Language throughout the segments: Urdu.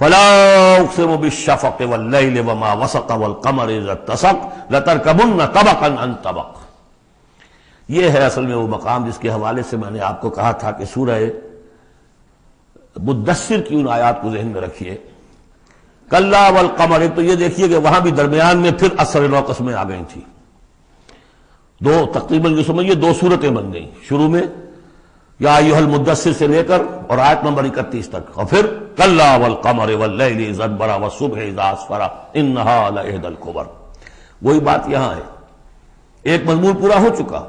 فلا اقسم بالشفق واللیل وما وسق والقمر اذا اتسق لترکبن طبقا عن طبق. یہ ہے اصل میں وہ مقام جس کے حوالے سے میں نے آپ کو کہا تھا کہ سورہ مدثر کی ان آیات کو ذہن میں رکھیے. کلا والقمر، تو یہ دیکھیے کہ وہاں بھی درمیان میں پھر اثر نو قسمیں آ گئی تھیں. دو تقریباً یہ سمجھیے دو صورتیں بن گئیں، شروع میں یا ایھا المدثر سے لے کر اور آیت نمبر 31 تک، اور پھر کلا والقمر واللیل اذا ادبر والصبح اذا اسفر انہا لإحدی الکبر. وہی بات یہاں ہے، ایک مضمون پورا ہو چکا.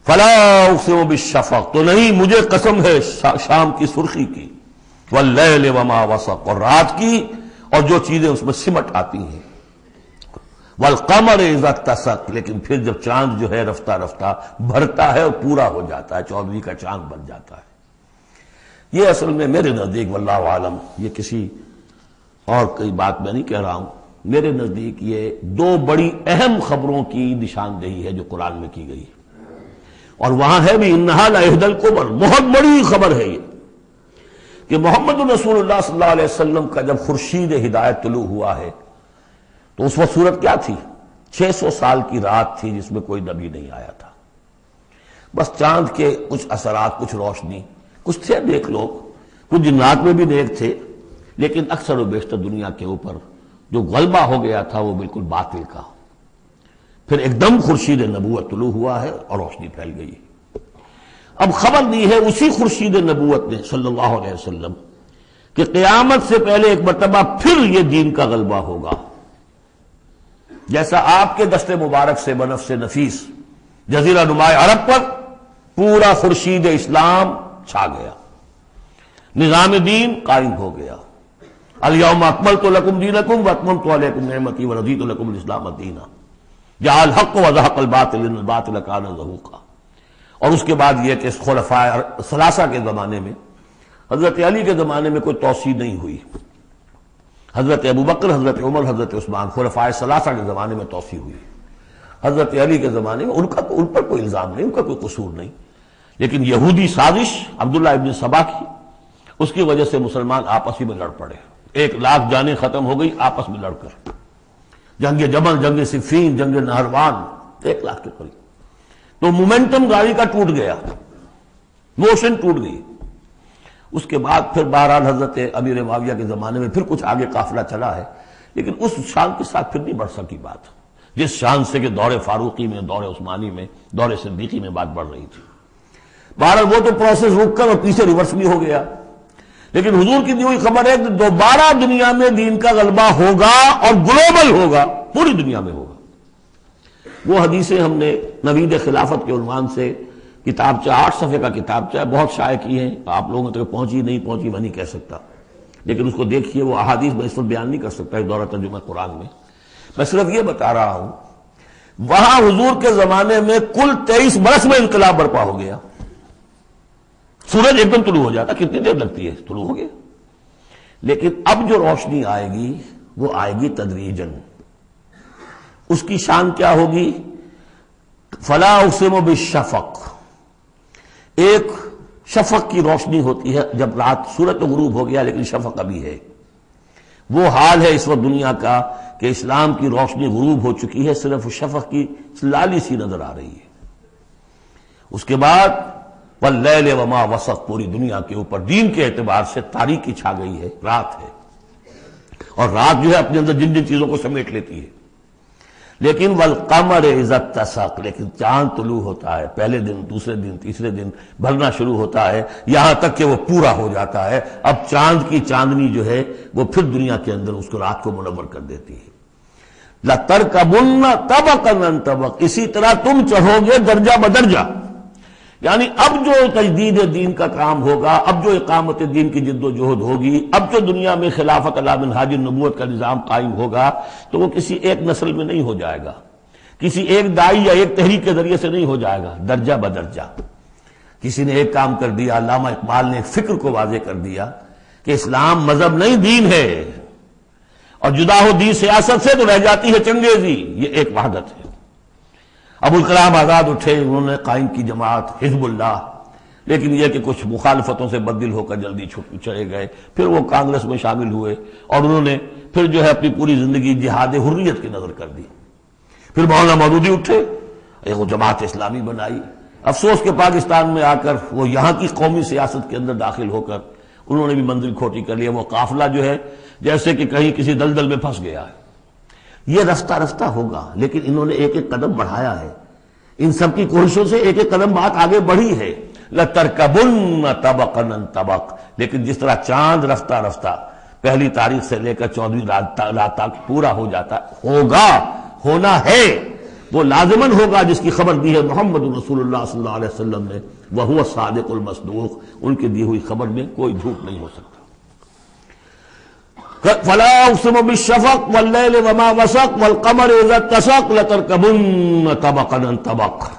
فلا اقسم بالشفق، تو نہیں مجھے قسم ہے شام کی سرخی کی، واللیل وما وسق، اور رات کی اور جو چیزیں اس میں سمٹ آتی ہیں، والقمر اذا اتسق، لیکن پھر جب چاند جو ہے رفتہ رفتہ بھرتا ہے اور پورا ہو جاتا ہے، 14ویں کا چاند بن جاتا ہے. یہ اصل میں میرے نزدیک واللہ عالم، یہ کسی اور کوئی بات میں نہیں کہہ رہا ہوں، میرے نزدیک یہ دو بڑی اہم خبروں کی نشاندہی ہے جو قرآن میں کی گئی ہے. اور وہاں ہے بھی انہا لإحدی الکبر، بہت بڑی خبر ہے یہ کہ محمد رسول اللہ صلی اللہ علیہ وسلم کا جب خورشید ہدایت طلوع ہوا ہے تو اس وقت صورت کیا تھی؟ 600 سال کی رات تھی جس میں کوئی نبی نہیں آیا تھا. بس چاند کے کچھ اثرات، کچھ روشنی، کچھ تھے نیک لوگ، کچھ جنات میں بھی نیک تھے، لیکن اکثر و بیشتر دنیا کے اوپر جو غلبہ ہو گیا تھا وہ بالکل باطل کا. پھر ایک دم خورشید نبوت طلوع ہوا ہے اور روشنی پھیل گئی ہے. اب خبر دی ہے اسی خورشید نبوت نے صلی اللہ علیہ وسلم کہ قیامت سے پہلے ایک مرتبہ پھر یہ دین کا غلبہ ہوگا. جیسا آپ کے دست مبارک سے بنفس نفیس جزیرہ نمائے عرب پر پورا خورشید اسلام چھا گیا، نظام دین قائم ہو گیا. الیوم اکملت لکم دینکم واتممت علیکم نعمتی ورضیت لکم الاسلام دینا، جاء الحق وزهق الباطل ان الباطل کان زہوقا. اور اس کے بعد یہ کہ خلفاء ثلاثہ کے زمانے میں، حضرت علی کے زمانے میں کوئی توسیع نہیں ہوئی، حضرت ابوبکر، حضرت عمر، حضرت عثمان، خلفاء ثلاثہ کے زمانے میں توسیع ہوئی. حضرت علی کے زمانے میں ان پر کوئی الزام نہیں، ان کا کوئی قصور نہیں، لیکن یہودی سازش عبداللہ ابن سبا کی، اس کی وجہ سے مسلمان آپس ہی میں لڑ پڑے. 1,00,000 جانیں ختم ہو گئی آپس میں لڑ کر. جنگ جمل، جنگ صفین، جنگ نہروان، 1,00,000 کے قریب. تو مومنٹم گاڑی کا ٹوٹ گیا، موشن ٹوٹ گئی. اس کے بعد پھر بہرحال حضرت امیر معاویہ کے زمانے میں پھر کچھ آگے قافلہ چلا ہے، لیکن اس شان کے ساتھ پھر نہیں بڑھ سکی بات، جس شان سے کہ دور فاروقی میں، دور عثمانی میں، دور صدیقی میں بات بڑھ رہی تھی. بہرحال وہ تو پروسیس رک کر اور پیچھے ریورس بھی ہو گیا. لیکن حضور کی دی ہوئی خبر ہے کہ دوبارہ دنیا میں دین کا غلبہ ہوگا اور گلوبل ہوگا، پوری دنیا میں ہوگا. وہ حدیثیں ہم نے نوید خلافت کے عنوان سے کتابچہ 8 صفحے کا کتابچہ بہت شائع کی ہیں. آپ لوگوں تک پہنچی نہیں پہنچی میں نہیں کہہ سکتا، لیکن اس کو دیکھیے. وہ احادیث میں اس وقت بیان نہیں کر سکتا اس دورہ ترجمہ قرآن میں. میں صرف یہ بتا رہا ہوں وہاں حضور کے زمانے میں کل 23 برس میں انقلاب برپا ہو گیا. سورج ایک دم طلوع ہو جاتا، کتنی دیر لگتی ہے، طلوع ہو گیا. لیکن اب جو روشنی آئے گی وہ آئے گی تدریجاً. اس کی شان کیا ہوگی؟ فلا اقسم بالشفق، ایک شفق کی روشنی ہوتی ہے جب رات سورج تو غروب ہو گیا لیکن شفق ابھی ہے. وہ حال ہے اس وقت دنیا کا کہ اسلام کی روشنی غروب ہو چکی ہے، صرف شفق کی لالی سی نظر آ رہی ہے. اس کے بعد واللیل وما وسق، پوری دنیا کے اوپر دین کے اعتبار سے تاریکی چھا گئی ہے، رات ہے. اور رات جو ہے اپنے اندر جن جن چیزوں کو سمیٹ لیتی ہے. لیکن والقمر اذا اتسق، لیکن چاند طلوع ہوتا ہے، پہلے دن، دوسرے دن، تیسرے دن بھرنا شروع ہوتا ہے، یہاں تک کہ وہ پورا ہو جاتا ہے. اب چاند کی چاندنی جو ہے وہ پھر دنیا کے اندر اس کو رات کو منور کر دیتی ہے. لَتَرْكَبُنَّ طَبَقًا عَنْ طَبَقٍ، اسی طرح تم چڑھو گے درجہ بدرجہ. یعنی اب جو تجدید دین کا کام ہوگا، اب جو اقامت دین کی جد و جہد ہوگی، اب جو دنیا میں خلافت علی منہاج النبوت کا نظام قائم ہوگا تو وہ کسی ایک نسل میں نہیں ہو جائے گا، کسی ایک دائی یا ایک تحریک کے ذریعے سے نہیں ہو جائے گا، درجہ بدرجہ. کسی نے ایک کام کر دیا، علامہ اقبال نے فکر کو واضح کر دیا کہ اسلام مذہب نہیں دین ہے، اور جدا ہو دین سیاست سے تو رہ جاتی ہے چنگیزی. یہ ایک وحدت ہے. ابوالکلام آزاد اٹھے، انہوں نے قائم کی جماعت حزب اللہ، لیکن یہ کہ کچھ مخالفتوں سے بدل ہو کر جلدی چلے گئے، پھر وہ کانگریس میں شامل ہوئے اور انہوں نے پھر جو ہے اپنی پوری زندگی جہاد حریت کی نظر کر دی۔ پھر مولانا مودودی اٹھے، ایک وہ جماعت اسلامی بنائی۔ افسوس کہ پاکستان میں آ کر وہ یہاں کی قومی سیاست کے اندر داخل ہو کر انہوں نے بھی منزل کھوٹی کر لیا۔ وہ قافلہ جو ہے جیسے کہ کہیں کسی دلدل میں پھنس گیا ہے۔ یہ رفتہ رفتہ ہوگا، لیکن انہوں نے ایک ایک قدم بڑھایا ہے، ان سب کی کوششوں سے ایک ایک قدم بات آگے بڑھی ہے۔ لَتَرْكَبُنَّ طَبَقًا عَنْ طَبَقٍ، لیکن جس طرح چاند رفتہ رفتہ پہلی تاریخ سے لے کر 14ویں رات تک پورا ہو جاتا ہوگا، ہونا ہے، وہ لازماً ہوگا جس کی خبر دی ہے محمد رسول اللہ صلی اللہ علیہ وسلم نے، وَهُوَ الصَّادِقُ الْمَصْدُوقُ، ان کی دی ہوئی خبر میں کوئی جھوٹ نہیں ہو سکتا۔ فَلَا أُقْسِمُ بِالشَّفَقِ وَاللَّيْلِ وَمَا وَسَقَ وَالْقَمَرِ إِذَا اتَّسَقَ لَتَرْكَبُنَّ طَبَقًا عَنْ طَبَقٍ۔